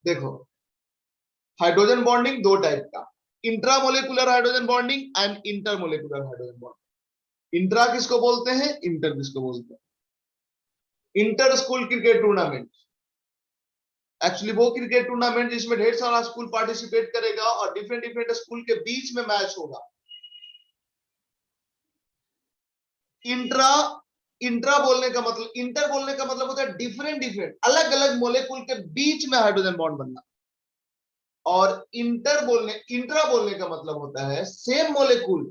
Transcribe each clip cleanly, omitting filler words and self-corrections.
देखो, hydrogen bonding दो type का, intramolecular hydrogen bonding and intermolecular hydrogen bonding. Intra किसको बोलते हैं, इंटर किसको बोलते हैं? Inter school cricket tournament, actually वो क्रिकेट टूर्नामेंट जिसमें ढेर सारा स्कूल पार्टिसिपेट करेगा और डिफरेंट डिफरेंट स्कूल के बीच में मैच होगा। इंट्रा, इंट्रा बोलने का मतलब, इंटर बोलने का मतलब होता है डिफरेंट डिफरेंट अलग अलग मोलेकुल के बीच में हाइड्रोजन बॉन्ड बनना। और इंट्रा बोलने का मतलब होता है सेम मोलेकुल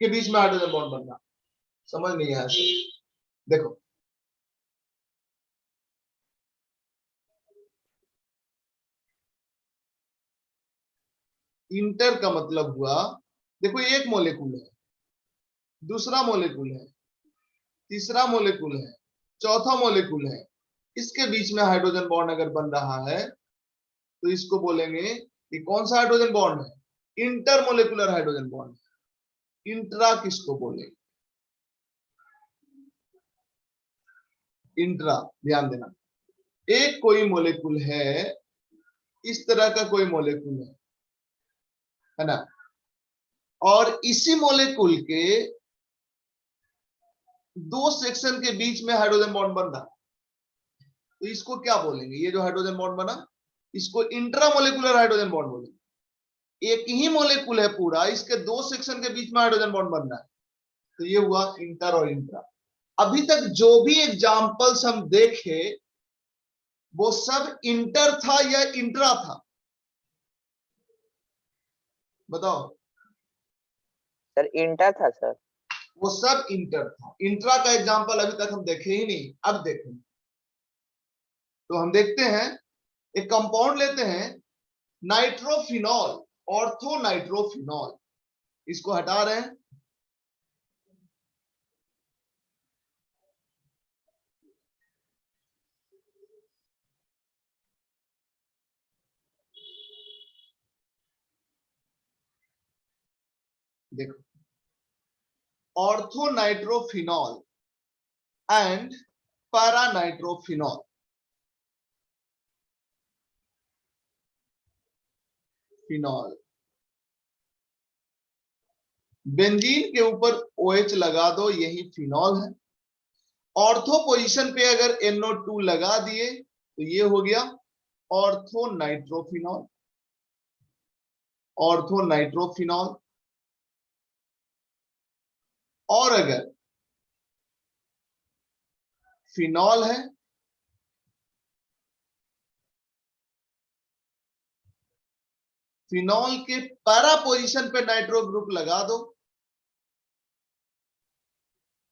के बीच में हाइड्रोजन बॉन्ड बनना। समझ नहीं आया? देखो, इंटर का मतलब हुआ, देखो एक मोलेकुल है, दूसरा मोलेकुल है, तीसरा मोलेकुल है, चौथा मोलेकुल है, इसके बीच में हाइड्रोजन बॉन्ड अगर बन रहा है तो इसको बोलेंगे कि कौन सा हाइड्रोजन बॉन्ड है, इंटरमोलेकुलर हाइड्रोजन बॉन्ड। इंट्रा किसको बोलेंगे? इंट्रा, ध्यान देना, एक कोई मोलेकुल है, इस तरह का कोई मोलेकुल है ना, और इसी मोलेकुल के दो सेक्शन के बीच में हाइड्रोजन बॉन्ड बन रहा, तो इसको क्या बोलेंगे? ये जो हाइड्रोजन बॉन्ड बना, इसको इंट्रामोलेकुलर हाइड्रोजन बॉन्ड बोलेंगे। एक ही मोलेकुल है पूरा, इसके दो सेक्शन के बीच में हाइड्रोजन बॉन्ड बन रहा है, तो ये हुआ इंटर और इंट्रा। अभी तक जो भी एग्जांपल्स हम देखे वो सब इंटर था या इंट्रा था? बताओ। सर इंटर था सर। वो सब इंटर था। इंट्रा का एग्जांपल अभी तक हम देखे ही नहीं, अब देखेंगे। तो हम देखते हैं, एक कंपाउंड लेते हैं नाइट्रोफिनॉल, ऑर्थो नाइट्रोफिनॉल, इसको हटा रहे हैं। देखो, ortho nitrophenol and para nitrophenol, phenol, benzene के ऊपर OH लगा दो, यही फिनॉल है। ऑर्थो पोजीशन पे अगर NO2 लगा दिए तो ये हो गया ऑर्थो नाइट्रोफिनॉल, ऑर्थो नाइट्रोफिनॉल। और अगर फिनॉल है, फिनॉल के पैरा पोजीशन पे नाइट्रो ग्रुप लगा दो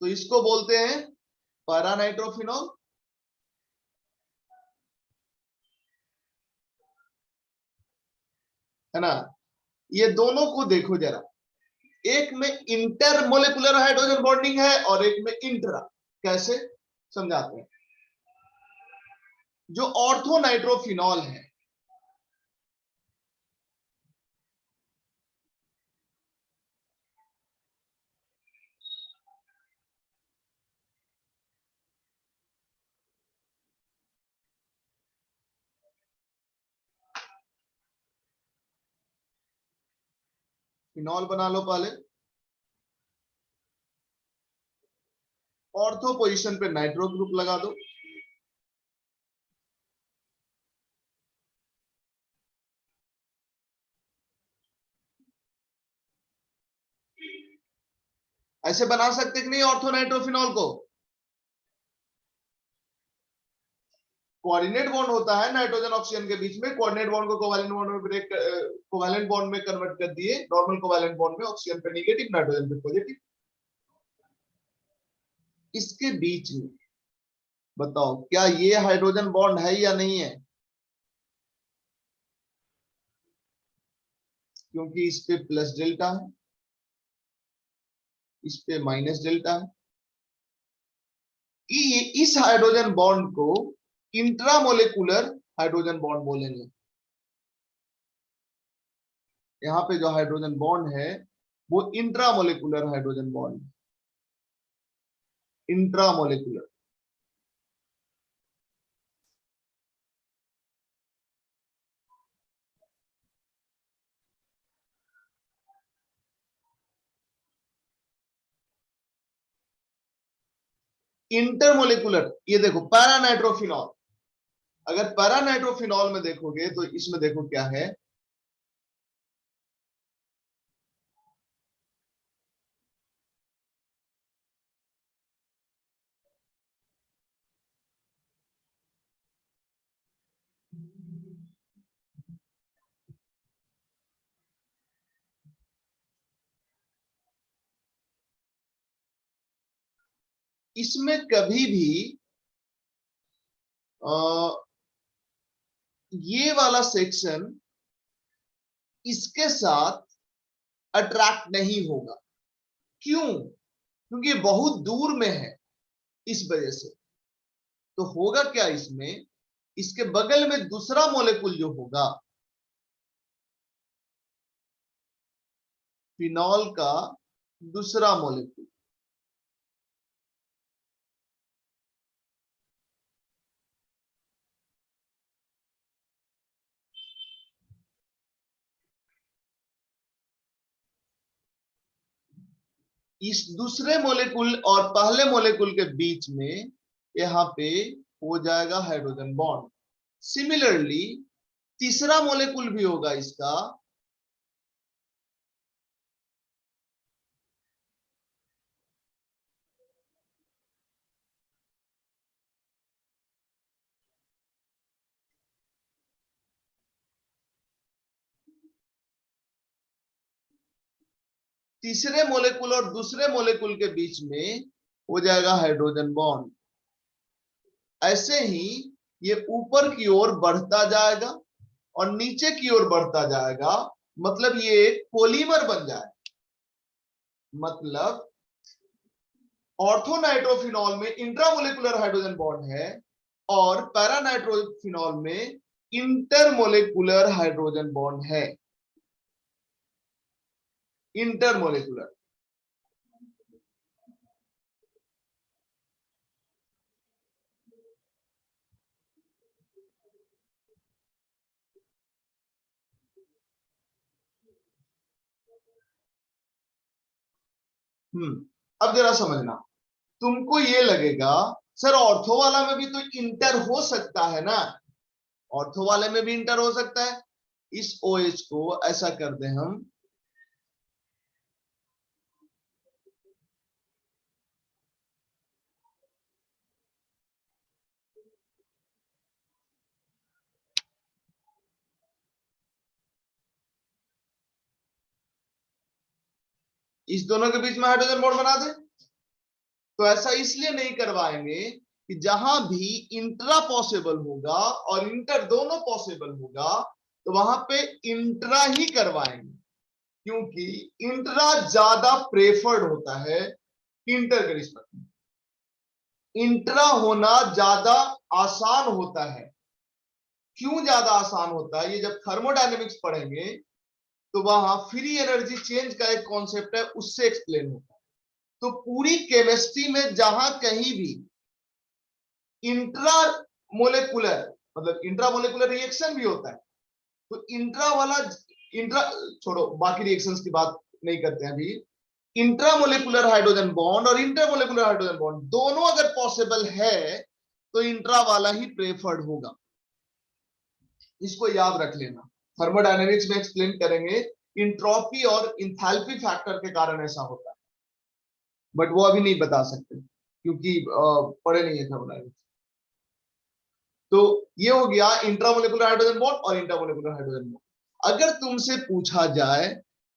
तो इसको बोलते हैं पैरा नाइट्रोफिनॉल, है ना। ये दोनों को देखो जरा, एक में इंटर मोलेकुलर हाइड्रोजन बॉन्डिंग है और एक में इंट्रा। कैसे समझाते हैं? जो ऑर्थो नाइट्रोफिनॉल है, फिनॉल बना लो पहले, ऑर्थो पोजीशन पे नाइट्रो ग्रुप लगा दो, ऐसे बना सकते कि नहीं ऑर्थो नाइट्रोफिनॉल को? कोऑर्डिनेट बॉन्ड होता है नाइट्रोजन ऑक्सीजन के बीच में, कोऑर्डिनेट बॉन्ड को कोवैलेंट बॉन्ड में ब्रेक, कोवैलेंट बॉन्ड में कन्वर्ट कर दिए, नॉर्मल कोवैलेंट बॉन्ड में ऑक्सीजन पे नेगेटिव, नाइट्रोजन पे पॉजिटिव। इसके बीच में बताओ क्या ये हाइड्रोजन बॉन्ड है या नहीं है? क्योंकि इस पे प्लस डेल्टा है, इस पे माइनस डेल्टा है। इस हाइड्रोजन बॉन्ड को इंट्रामोलेकुलर हाइड्रोजन बॉन्ड बोलेंगे। यहाँ पे जो हाइड्रोजन बॉन्ड है वो इंट्रामोलेकुलर हाइड्रोजन बॉन्ड, इंट्रामोलेकुलर। इंटरमोलिकुलर, ये देखो पैरानाइट्रोफिनॉल, अगर पैरानाइट्रोफिनॉल में देखोगे तो इसमें देखो क्या है, इसमें कभी भी ये वाला सेक्शन इसके साथ अट्रैक्ट नहीं होगा। क्यों? क्योंकि ये बहुत दूर में है, इस वजह से। तो होगा क्या इसमें, इसके बगल में दूसरा मॉलिक्यूल जो होगा फिनॉल का, दूसरा मॉलिक्यूल, इस दूसरे मॉलिक्यूल और पहले मॉलिक्यूल के बीच में यहां पे हो जाएगा हाइड्रोजन बॉन्ड। सिमिलरली तीसरा मॉलिक्यूल भी होगा इसका, तीसरे मॉलिक्यूल और दूसरे मॉलिक्यूल के बीच में हो जाएगा हाइड्रोजन बॉन्ड। ऐसे ही ये ऊपर की ओर बढ़ता जाएगा और नीचे की ओर बढ़ता जाएगा, मतलब ये एक पॉलीमर बन जाए। मतलब ऑर्थोनाइट्रोफिनॉल में इंट्रामोलिकुलर हाइड्रोजन बॉन्ड है और पैरानाइट्रोफिनॉल में इंटरमोलिकुलर हाइड्रोजन बॉन्ड है। इंटरमोलिकुलर। अब जरा समझना, तुमको ये लगेगा सर ऑर्थो वाला में भी तो इंटर हो सकता है ना, ऑर्थो वाले में भी इंटर हो सकता है। इस OH को ऐसा कर दे हम, इस दोनों के बीच में हाइड्रोजन बॉन्ड बना दे। तो ऐसा इसलिए नहीं करवाएंगे कि जहां भी इंट्रा पॉसिबल होगा और इंटर दोनों पॉसिबल होगा तो वहां पे इंट्रा ही करवाएंगे, क्योंकि इंट्रा ज्यादा प्रेफर्ड होता है इंटर के रिस्पेक्ट में। इंट्रा होना ज्यादा आसान होता है। क्यों ज्यादा आसान होता है? ये जब थर्मोडायनेमिक्स पढ़ेंगे तो वहां फ्री एनर्जी चेंज का एक कॉन्सेप्ट है, उससे एक्सप्लेन होता है। तो पूरी केमिस्ट्री में जहां कहीं भी इंट्रा मोलेकुलर, मतलब इंट्रा मोलेकुलर रिएक्शन भी होता है, तो इंट्रा वाला, इंट्रा छोड़ो, बाकी रिएक्शंस की बात नहीं करते हैं अभी। इंट्रा मोलेकुलर हाइड्रोजन बॉन्ड और इंटरमोलेकुलर हाइड्रोजन बॉन्ड दोनों अगर पॉसिबल है तो इंट्रा वाला ही प्रेफर्ड होगा। इसको याद रख लेना, थर्मोडायनेमिक्स में एक्सप्लेन करेंगे इंट्रोपी और इंथैल्पी फैक्टर के कारण ऐसा होता है, बट वो अभी नहीं बता सकते क्योंकि पढ़े नहीं है थर्मोडायनेमिक्स। तो ये हो गया इंट्रामोलेकुलर हाइड्रोजन बॉन्ड और इंटरमोलेकुलर हाइड्रोजन बॉन्ड। अगर तुमसे पूछा जाए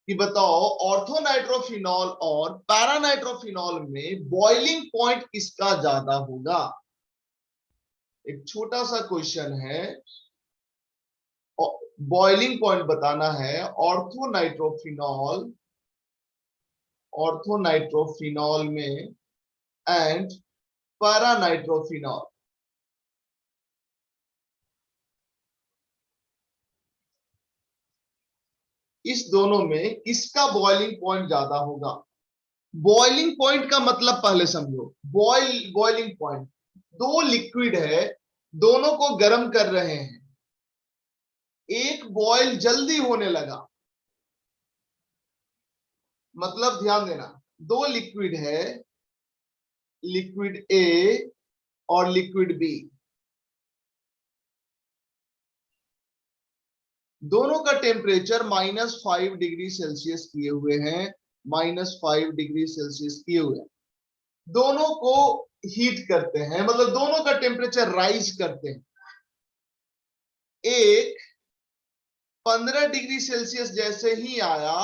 कि बताओ ऑर्थोनाइट्रोफिनॉल और पैरानाइट्रोफिनॉल में बॉइलिंग पॉइंट किसका ज्यादा होगा, एक छोटा सा क्वेश्चन है, बॉइलिंग पॉइंट बताना है ऑर्थोनाइट्रोफिनॉल, ऑर्थोनाइट्रोफिनॉल में एंड पैरानाइट्रोफिनॉल। इस दोनों में किसका बॉइलिंग पॉइंट ज्यादा होगा? बॉइलिंग पॉइंट का मतलब पहले समझो। बॉइलिंग पॉइंट, दो लिक्विड है, दोनों को गर्म कर रहे हैं, एक बॉयल जल्दी होने लगा, मतलब ध्यान देना, दो लिक्विड है, लिक्विड ए और लिक्विड बी, दोनों का टेम्परेचर -5 डिग्री सेल्सियस किए हुए हैं, -5 डिग्री सेल्सियस किए हुए हैं। दोनों को हीट करते हैं, मतलब दोनों का टेम्परेचर राइज करते हैं। एक 15 डिग्री सेल्सियस जैसे ही आया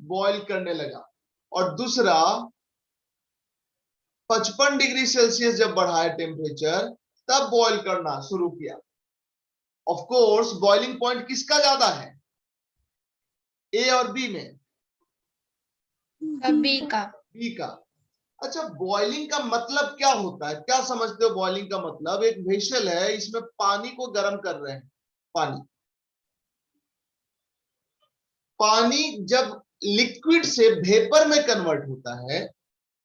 बॉईल करने लगा, और दूसरा 55 डिग्री सेल्सियस जब बढ़ाया टेम्परेचर तब बॉईल करना शुरू किया। ऑफ कोर्स बॉइलिंग पॉइंट किसका ज्यादा है, ए और बी में? बी का। बी का। अच्छा, बॉइलिंग का मतलब क्या होता है, क्या समझते हो? बॉइलिंग का मतलब एक वेसल है, इसमें पानी को गर्म कर रहे हैं। पानी जब लिक्विड से वेपर में कन्वर्ट होता है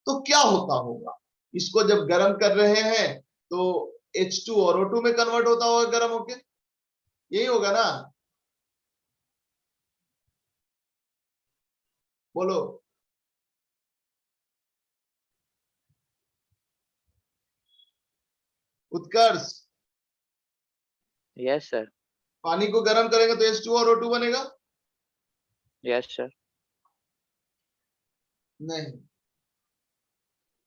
तो क्या होता होगा? इसको जब गर्म कर रहे हैं तो H2 और O2 में कन्वर्ट होता होगा गर्म होके, यही होगा ना? बोलो। उत्कर्ष, यस सर। पानी को गर्म करेंगे तो H2 और O2 बनेगा? Yes sir. नहीं,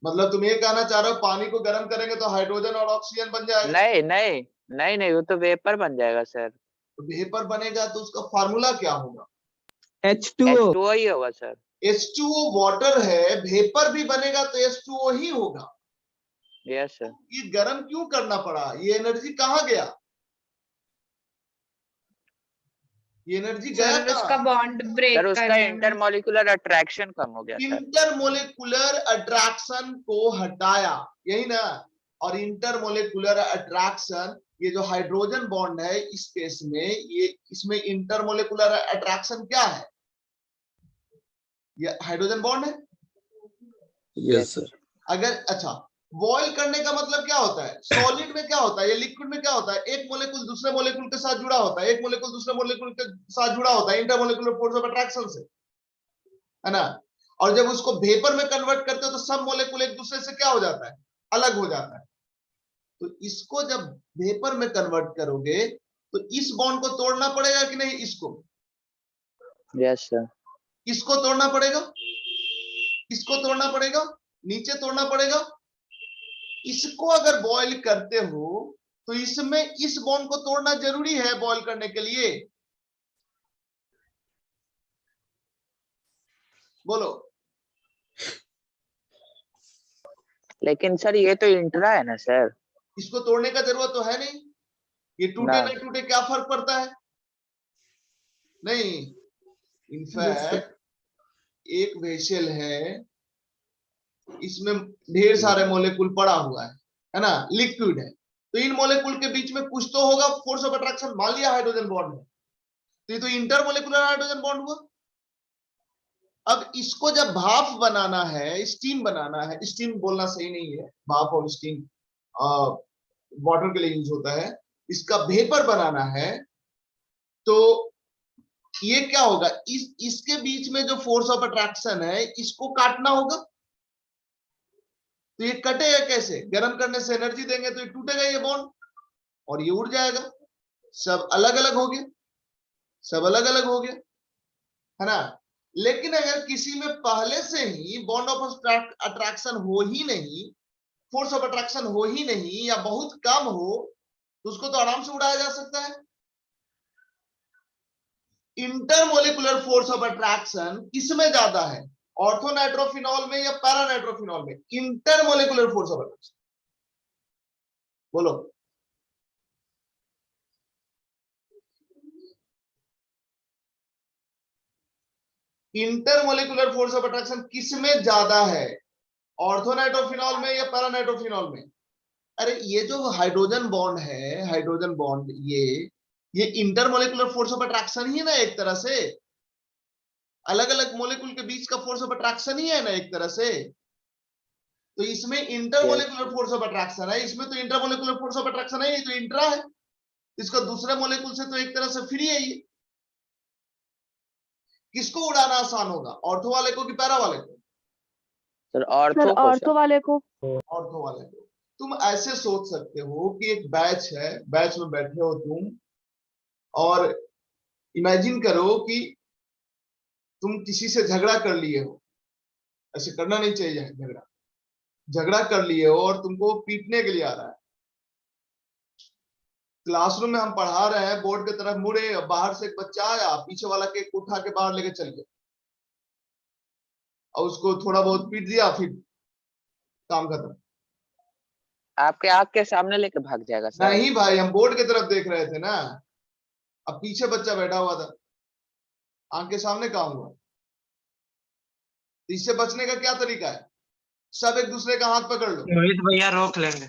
मतलब तुम ये कहना चाह रहे हो पानी को गर्म करेंगे तो हाइड्रोजन और ऑक्सीजन बन जाएगा? नहीं नहीं नहीं नहीं, वो तो वेपर बन जाएगा सर। तो वेपर बनेगा तो उसका फार्मूला क्या होगा? H2O। H2O ही होगा सर। H2O वाटर है, वेपर भी बनेगा तो H2O ही होगा। Yes sir. ये गर्म क्यों करना पड़ा? ये एनर्जी कहाँ गया? ये एनर्जी गया सर उसका कहाँ? बॉन्ड ब्रेक सर उसका करने में। इंटरमोलिकुलर अट्रैक्शन कम हो गया सर। इंटरमोलिकुलर अट्रैक्शन को हटाया, यही ना? और इंटरमोलिकुलर अट्रैक्शन, ये जो हाइड्रोजन बॉन्ड है इस केस में, ये इसमें इंटरमोलिकुलर अट्रैक्शन क्या है? ये हाइड्रोजन बॉन्ड है। Yes sir. अगर अच्छा, बॉईल करने का मतलब क्या होता है? सॉलिड में क्या होता है या लिक्विड में क्या होता है? एक मोलेकुल दूसरे मोलेकुल के साथ जुड़ा होता है, एक मोलेकुल दूसरे मोलेकुल के साथ जुड़ा होता है इंटरमोलिकुलर फोर्स ऑफ अट्रैक्शन से, है ना? और जब उसको वेपर में कन्वर्ट करते हो तो सब मोलेकुल एक दूसरे से क्या हो जाता है? अलग हो जाता है। तो इसको जब वेपर में कन्वर्ट करोगे तो इस बॉन्ड को तोड़ना पड़ेगा कि नहीं? इसको, यस सर। इसको तोड़ना पड़ेगा, इसको तोड़ना पड़ेगा, नीचे तोड़ना पड़ेगा। इसको अगर बॉईल करते हो तो इसमें इस बॉन्ड को तोड़ना जरूरी है बॉईल करने के लिए। बोलो। लेकिन सर ये तो इंट्रा है ना सर। इसको तोड़ने का जरूरत तो है नहीं, ये टूटे ना। ना टूटे क्या फर्क पड़ता है? नहीं, इनफैक्ट एक वेसल है, इसमें ढेर सारे मोलेकुल पड़ा हुआ है ना, लिक्विड है, तो इन मोलेकुल के बीच में कुछ तो होगा फोर्स ऑफ अट्रैक्शन। मान लिया हाइड्रोजन बॉन्ड है, तो ये तो इंटरमोलेकुलर हाइड्रोजन बॉन्ड हुआ। अब इसको जब भाप बनाना है, स्टीम बनाना है, स्टीम बोलना सही नहीं है, भाप और स्टीम वाटर के लिए यूज होता है, इसका वेपर बनाना है तो ये क्या होगा? इसके बीच में जो फोर्स ऑफ अट्रैक्शन है इसको काटना होगा। तो ये कटेगा कैसे? गर्म करने से एनर्जी देंगे तो ये टूटेगा ये बॉन्ड और ये उड़ जाएगा। सब अलग अलग हो गए, सब अलग अलग हो गया, है ना? लेकिन अगर किसी में पहले से ही बॉन्ड ऑफ अट्रैक्शन हो ही नहीं, फोर्स ऑफ अट्रैक्शन हो ही नहीं, या बहुत कम हो, तो उसको तो आराम से उड़ाया जा सकता है। इंटरमोलिकुलर फोर्स ऑफ अट्रैक्शन किसमें ज्यादा है, ऑर्थोनाइट्रोफिनॉल में या पैरानाइट्रोफिनॉल में? इंटरमोलिकुलर फोर्स ऑफ अट्रैक्शन, बोलो। इंटरमोलिकुलर फोर्स ऑफ अट्रैक्शन किसमें ज्यादा है, ऑर्थोनाइट्रोफिनॉल में या पैरानाइट्रोफिनॉल में? अरे ये जो हाइड्रोजन बॉन्ड है, हाइड्रोजन बॉन्ड, ये इंटरमोलिकुलर फोर्स ऑफ अट्रैक्शन ही है ना, एक तरह से अलग अलग मोलेकुल के बीच का फोर्स ऑफ अट्रैक्शन ही है ना एक तरह से। तो इसमें इंटरमोलिकुलर फोर्स ऑफ अट्रैक्शन है, इसमें तो इंटरमोलिकुलर फोर्स ऑफ अट्रैक्शन है, ये तो इंट्रा है, इसका दूसरे मोलेकुल से तो एक तरह से फ्री है ये। किसको उड़ाना आसान होगा, ऑर्थो वाले को कि पैरा वाले को? सर सर ऑर्थो को ऑर्थो सर। वाले को। ऑर्थो वाले को। तुम ऐसे सोच सकते हो कि एक बैच है, बैच में बैठे हो तुम, और इमेजिन करो कि तुम किसी से झगड़ा कर लिए हो। ऐसे करना नहीं चाहिए झगड़ा। झगड़ा कर लिए हो और तुमको पीटने के लिए आ रहा है। क्लासरूम में हम पढ़ा रहे हैं, बोर्ड की तरफ मुड़े, बाहर से एक बच्चा आया, पीछे वाला केक उठा के बाहर लेके चल गया और उसको थोड़ा बहुत पीट दिया, फिर काम खत्म। आपके आँख के सामने लेके भाग जाएगा सर। नहीं भाई, हम बोर्ड की तरफ देख रहे थे ना, अब पीछे बच्चा बैठा हुआ था, आंख के सामने कहाँ हुआ। इससे बचने का क्या तरीका है? सब एक दूसरे का हाथ पकड़ लो। मोहित भैया रोक लेंगे।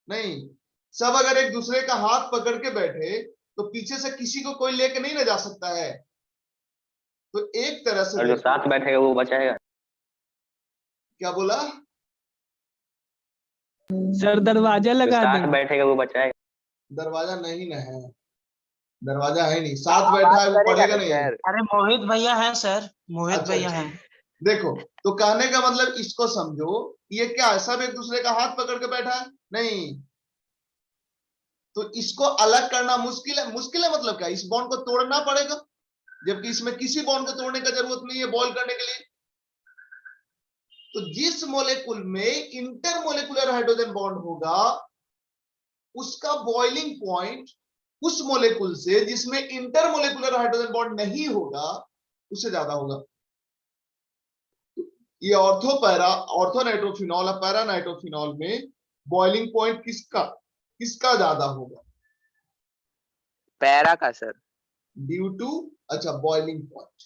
नहीं, सब अगर एक दूसरे का हाथ पकड़ के बैठे तो पीछे से किसी को कोई लेके नहीं ना जा सकता है। तो एक तरह से और जो देखो, साथ बैठेगा वो बचाएगा। क्या बोला? सर दरवाजा जो लगा साथ देंगे। बैठेगा वो बचाएगा। दरवाजा नहीं ना है, दरवाजा है नहीं, साथ बैठा है वो करेगा पढ़ेगा ना नहीं। सर। अरे मोहित भैया हैं सर, मोहित अच्छा भैया अच्छा, हैं। देखो, तो कहने का मतलब इसको समझो, ये क्या है, सब एक दूसरे का हाथ पकड़ के बैठा है? नहीं। तो इसको अलग करना मुश्किल है। मुश्किल है मतलब क्या? इस बॉन्ड को तोड़ना पड़ेगा, जबकि इसमें किसी बॉन्ड को तोड़ने का जरूरत नहीं है बॉयल करने के लिए। तो जिस मोलेकुल में इंटरमोलेकुलर हाइड्रोजन बॉन्ड होगा, उसका बॉइलिंग पॉइंट उस मोलेकुल से जिसमें इंटरमोलेकुलर हाइड्रोजन बॉन्ड नहीं होगा उससे ज्यादा होगा। ये ऑर्थो पैरा, ऑर्थो नाइट्रोफिनॉल और पैरा नाइट्रोफिनॉल में बॉइलिंग पॉइंट किसका किसका ज्यादा होगा? पैरा का सर। ड्यू टू, अच्छा, boiling point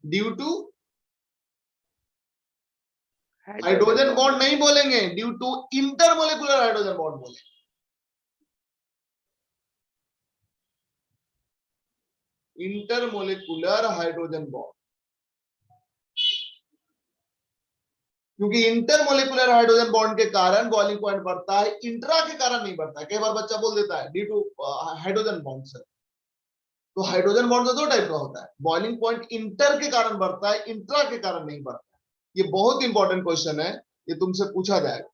due to hydrogen bond नहीं बोलेंगे, due to intermolecular hydrogen bond बोलेंगे। इंटरमोलेकुलर हाइड्रोजन बॉन्ड, क्योंकि इंटरमोलेकुलर हाइड्रोजन बॉन्ड के कारण बॉइलिंग पॉइंट बढ़ता है, इंट्रा के कारण नहीं बढ़ता है। कई बार बच्चा बोल देता है due to hydrogen bond sir. तो हाइड्रोजन बॉन्ड तो दो टाइप का होता है, बॉइलिंग पॉइंट इंटर के कारण बढ़ता है, इंट्रा के कारण नहीं बढ़ता है। ये बहुत इंपॉर्टेंट क्वेश्चन है, ये तुमसे पूछा जाएगा।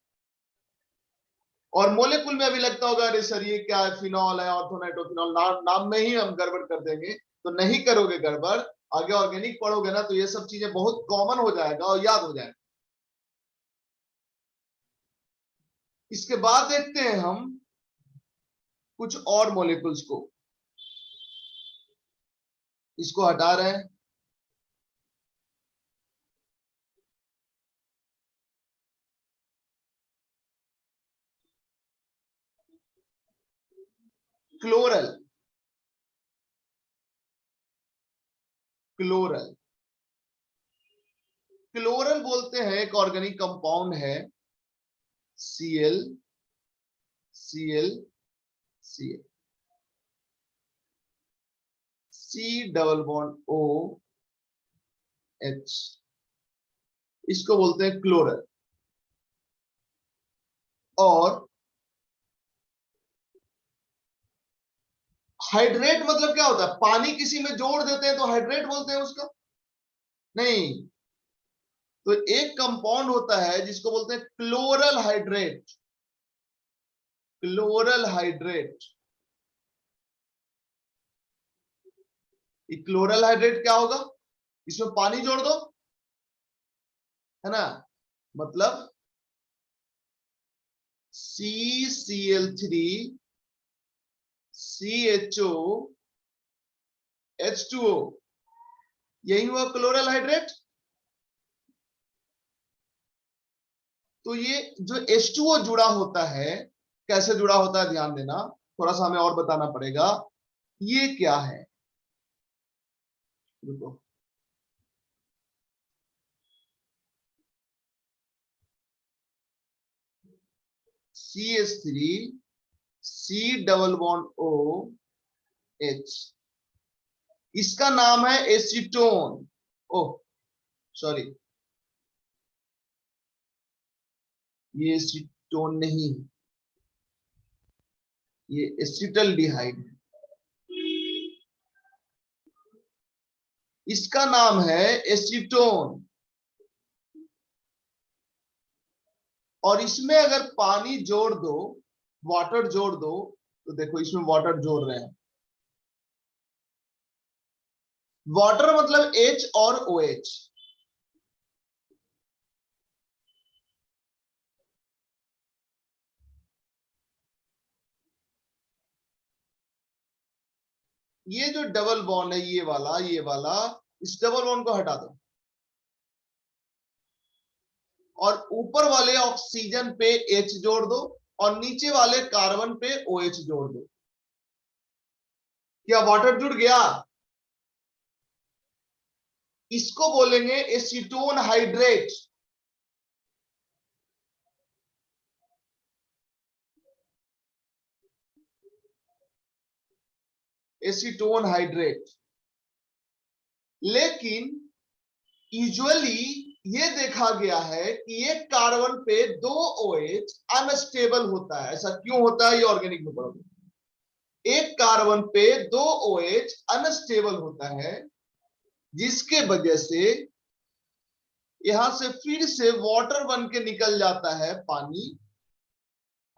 और मोलेकुल में अभी लगता होगा अरे सर ये क्या है, फिनॉल है, ऑर्थोनाइट्रोफिनॉल, नाम में ही हम गड़बड़ कर देंगे। तो नहीं करोगे गड़बड़, आगे ऑर्गेनिक पढ़ोगे ना तो ये सब चीजें बहुत कॉमन हो जाएगा और याद हो जाएगा। इसके बाद देखते हैं हम कुछ और मोलेकुल्स को। इसको हटा रहे हैं। क्लोरल, क्लोरल, क्लोरल बोलते हैं एक ऑर्गेनिक कंपाउंड है, Cl, Cl, Cl, C double bond O H, इसको बोलते हैं क्लोरल। और हाइड्रेट मतलब क्या होता है? पानी किसी में जोड़ देते हैं तो हाइड्रेट बोलते हैं उसका? नहीं। तो एक कंपाउंड होता है जिसको बोलते हैं क्लोरल हाइड्रेट, क्लोरल हाइड्रेट। ये क्लोरल हाइड्रेट क्या होगा? इसमें पानी जोड़ दो, है ना, मतलब CCl3 CHO H2O, यही हुआ क्लोरल हाइड्रेट। तो ये जो H2O जुड़ा होता है, कैसे जुड़ा होता है ध्यान देना, थोड़ा सा हमें और बताना पड़ेगा। ये क्या है? रुको, CH3 C double bond O H, इसका नाम है एसीटोन। ओह सॉरी, ये एसीटोन नहीं, ये एसिटल्डिहाइड है। इसका नाम है एसीटोन। और इसमें अगर पानी जोड़ दो, वाटर जोड़ दो, तो देखो इसमें वाटर जोड़ रहे हैं। वाटर मतलब H और OH। ये जो डबल बॉन्ड है, ये वाला, इस डबल बॉन्ड को हटा दो और ऊपर वाले ऑक्सीजन पे H जोड़ दो और नीचे वाले कार्बन पे OH जोड़ दो। क्या वाटर जुड़ गया? इसको बोलेंगे एसीटोन हाइड्रेट। Acetone hydrate. लेकिन यूजुअली ये देखा गया है कि एक कार्बन पे 2 OH अनस्टेबल होता है। ऐसा क्यों होता है? ये ऑर्गेनिक में पढ़ोगे। एक कार्बन पे 2 OH अनस्टेबल होता है, जिसके वजह से यहां से फिर से वाटर बन के निकल जाता है पानी,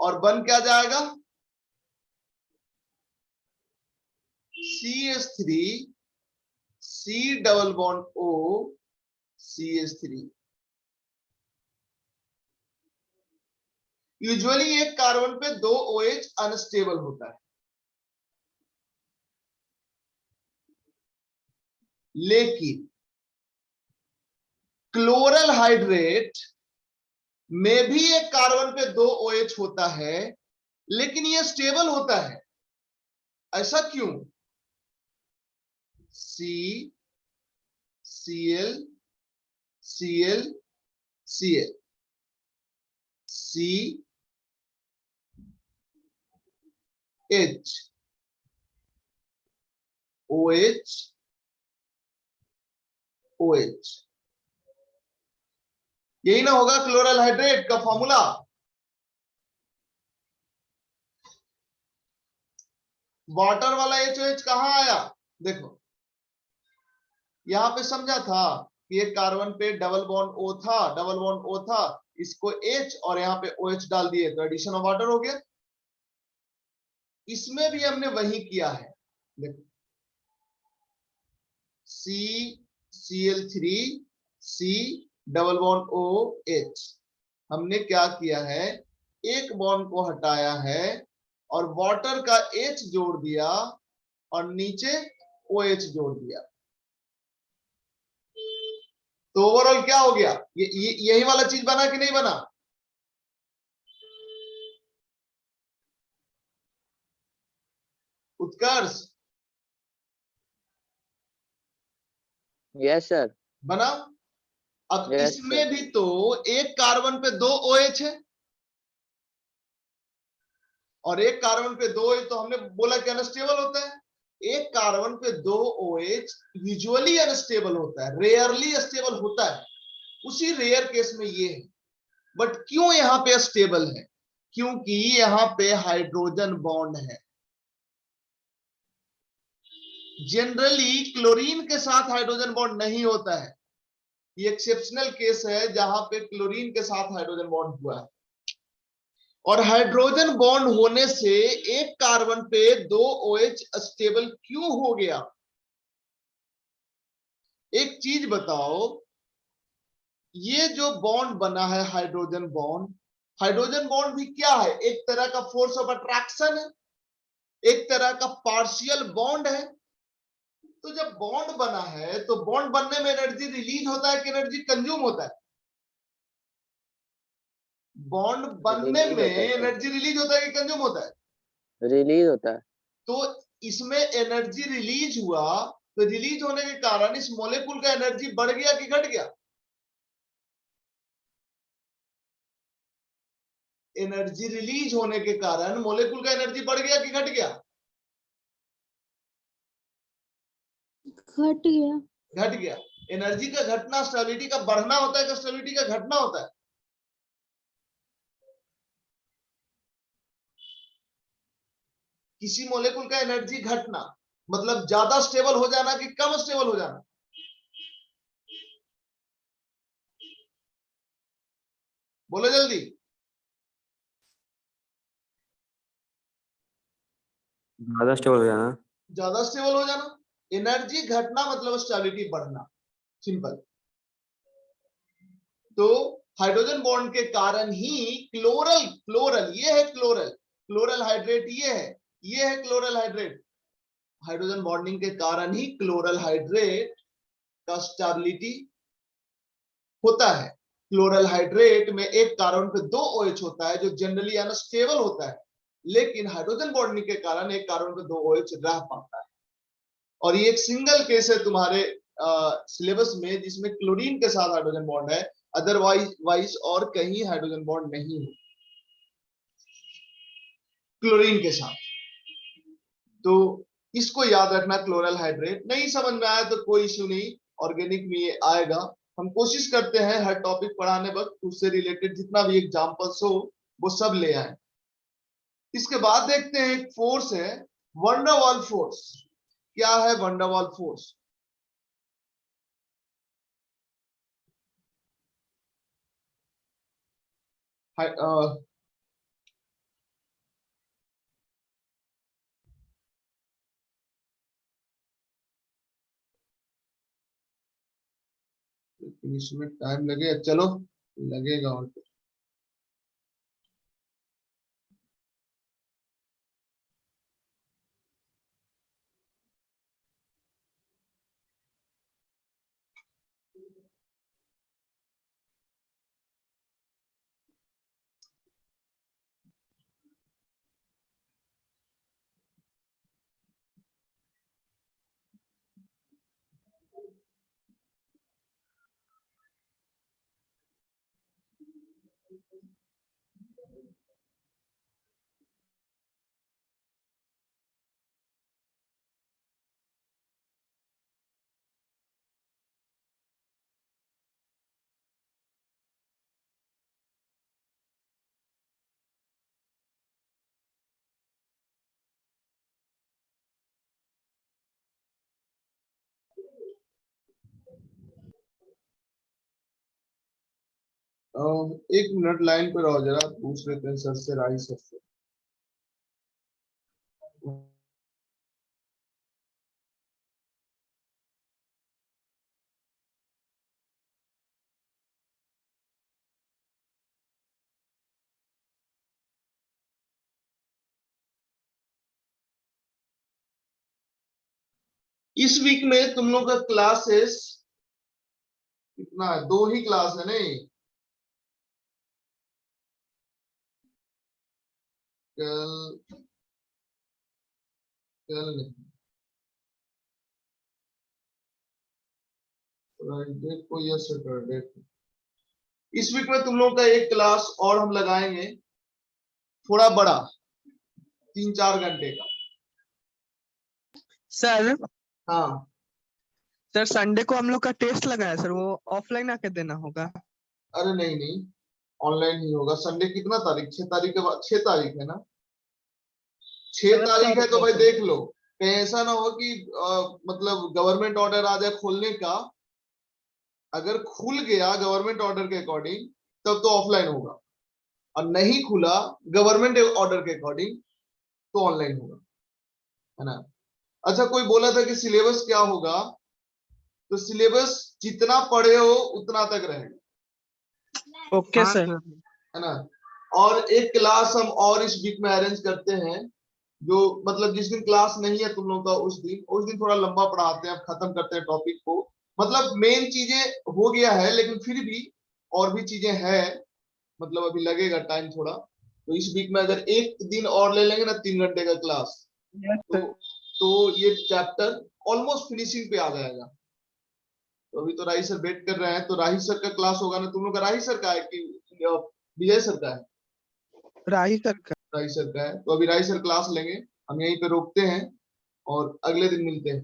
और बन क्या जाएगा? CH3 C double bond O CH3। Usually एक कार्बन पे 2 OH अनस्टेबल होता है, लेकिन क्लोरल हाइड्रेट में भी एक कार्बन पे 2 OH होता है, लेकिन यह स्टेबल होता है। ऐसा क्यों? C Cl Cl Cl C H OH OH। यही ना होगा क्लोरल हाइड्रेट का फॉर्मूला? वाटर वाला HOH कहां आया? देखो यहां पे समझा था कि एक कार्बन पे डबल बॉन्ड O था, इसको H और यहां पे OH डाल दिए तो एडिशन ऑफ वाटर हो गया। इसमें भी हमने वही किया है। देखो CCl3 C double bond OH। हमने क्या किया है? एक बॉन्ड को हटाया है और वाटर का H जोड़ दिया और नीचे OH जोड़ दिया। तो ओवरऑल क्या हो गया? यही वाला चीज बना कि नहीं बना? उत्कर्ष यस सर। बना। अब यस इसमें सर। भी तो एक कार्बन पे 2 OH है और एक कार्बन पे 2 OH, तो हमने बोला कि अनस्टेबल होता है। एक कार्बन पे 2 OH यूजुअली अनस्टेबल होता है, रेयरली स्टेबल होता है। उसी रेयर केस में ये है। बट क्यों यहां पे स्टेबल है? क्योंकि यहां पे हाइड्रोजन बॉन्ड है। जनरली क्लोरीन के साथ हाइड्रोजन बॉन्ड नहीं होता है। ये एक्सेप्शनल केस है जहां पे क्लोरीन के साथ हाइड्रोजन बॉन्ड हुआ है। और हाइड्रोजन बॉन्ड होने से एक कार्बन पे 2 OH स्टेबल क्यों हो गया? एक चीज बताओ, ये जो बॉन्ड बना है हाइड्रोजन बॉन्ड भी क्या है? एक तरह का फोर्स ऑफ अट्रैक्शन है, एक तरह का पार्शियल बॉन्ड है। तो जब बॉन्ड बना है तो बॉन्ड बनने में एनर्जी रिलीज होता है कि एनर्जी कंज्यूम होता है? बॉन्ड बनने रिलीज में होता है सर। एनर्जी रिलीज होता है कि कंज्यूम होता है? रिलीज होता है। तो इसमें एनर्जी रिलीज हुआ, तो रिलीज होने के कारण इस मॉलिक्यूल का एनर्जी बढ़ गया कि घट गया? एनर्जी रिलीज होने के कारण मॉलिक्यूल का एनर्जी बढ़ गया कि घट गया? घट गया। घट गया। एनर्जी का घटना स्टेबिलिटी का बढ़ना होता है कि स्टेबिलिटी का घटना होता है? किसी मॉलिक्यूल का एनर्जी घटना मतलब ज्यादा स्टेबल हो जाना कि कम स्टेबल हो जाना? बोलो जल्दी। ज्यादा स्टेबल हो जाना। ज्यादा स्टेबल हो जाना। एनर्जी घटना मतलब स्टेबिलिटी बढ़ना, सिंपल। तो हाइड्रोजन बॉन्ड के कारण ही क्लोरल, क्लोरल ये है क्लोरल, क्लोरल हाइड्रेट ये है क्लोरल हाइड्रेट। हाइड्रोजन बॉन्डिंग के कारण ही क्लोरल हाइड्रेट का स्टेबिलिटी होता है। क्लोरल हाइड्रेट में एक कार्बन पे 2 OH होता है जो जनरली अनस्टेबल होता है, लेकिन हाइड्रोजन बॉन्डिंग के कारण एक कार्बन पे 2 OH रह पाता है। और ये एक सिंगल केस है तुम्हारे सिलेबस में जिसमें क्लोरीन के साथ हाइड्रोजन बॉन्ड है, अदरवाइज और कहीं हाइड्रोजन बॉन्ड नहीं है क्लोरीन के साथ। तो इसको याद रखना, क्लोरल हाइड्रेट। नहीं समझ में आया तो कोई इश्यू नहीं, ऑर्गेनिक में ये आएगा। हम कोशिश करते हैं हर टॉपिक पढ़ाने वक्त उससे रिलेटेड जितना भी एग्जांपल्स हो वो सब ले आए। इसके बाद देखते हैं एक फोर्स है वैन डर वाल फोर्स। क्या है वैन डर वाल फोर्स? इसमें टाइम लगेगा, चलो लगेगा और कुछ। एक मिनट लाइन पर रहो जरा, पूछ लेते हैं सर से, राही सर से। इस वीक में तुम लोग का क्लासेस कितना है? 2 ही क्लास है नहीं? कल कल नहीं, फ्राइडे को या सैटरडे को। इस वीक में तुम लोग का एक क्लास और हम लगाएंगे, थोड़ा बड़ा, 3-4 घंटे का। सर हाँ सर संडे को हम लोग का टेस्ट लगा है सर, वो ऑफलाइन आके देना होगा। अरे नहीं नहीं, ऑनलाइन ही होगा। संडे कितना तारीख? 6 तारीख के बाद, 6 तारीख है ना? 6 तारीख है तो भाई देख लो, कहीं ऐसा ना हो कि मतलब गवर्नमेंट ऑर्डर आ जाए खोलने का। अगर खुल गया गवर्नमेंट ऑर्डर के अकॉर्डिंग तब तो ऑफलाइन होगा, और नहीं खुला गवर्नमेंट ऑर्डर के अकॉर्डिंग तो ऑनलाइन होगा, है ना? अच्छा, कोई बोला था कि सिलेबस क्या होगा, तो सिलेबस जितना पढ़े हो उतना तक रहेगा। ओके हाँ सर। सर। है ना? और एक क्लास हम और इस वीक में अरेंज करते हैं, जो मतलब जिस दिन क्लास नहीं है तुम लोग का उस दिन थोड़ा लंबा पढ़ाते हैं, खत्म करते हैं टॉपिक को। मतलब मेन चीजें हो गया है, लेकिन फिर भी और भी चीजें हैं, मतलब अभी लगेगा टाइम थोड़ा। तो इस वीक में अगर एक दिन और ले लेंगे ना 3 घंटे का क्लास, तो ये चैप्टर ऑलमोस्ट फिनिशिंग पे आ जाएगा। तो अभी तो राही सर वेट कर रहे हैं, तो राही सर का क्लास होगा ना? तुम लोग का राही सर का है कि विजय सर का है? राही सर का। राही सर का है, तो अभी राही सर क्लास लेंगे। हम यहीं पे रोकते हैं और अगले दिन मिलते हैं।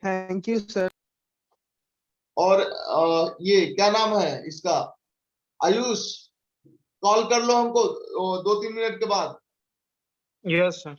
Thank you sir. और ये क्या नाम है इसका, आयुष, कॉल कर लो हमको 2-3 मिनट के बाद। Yes sir.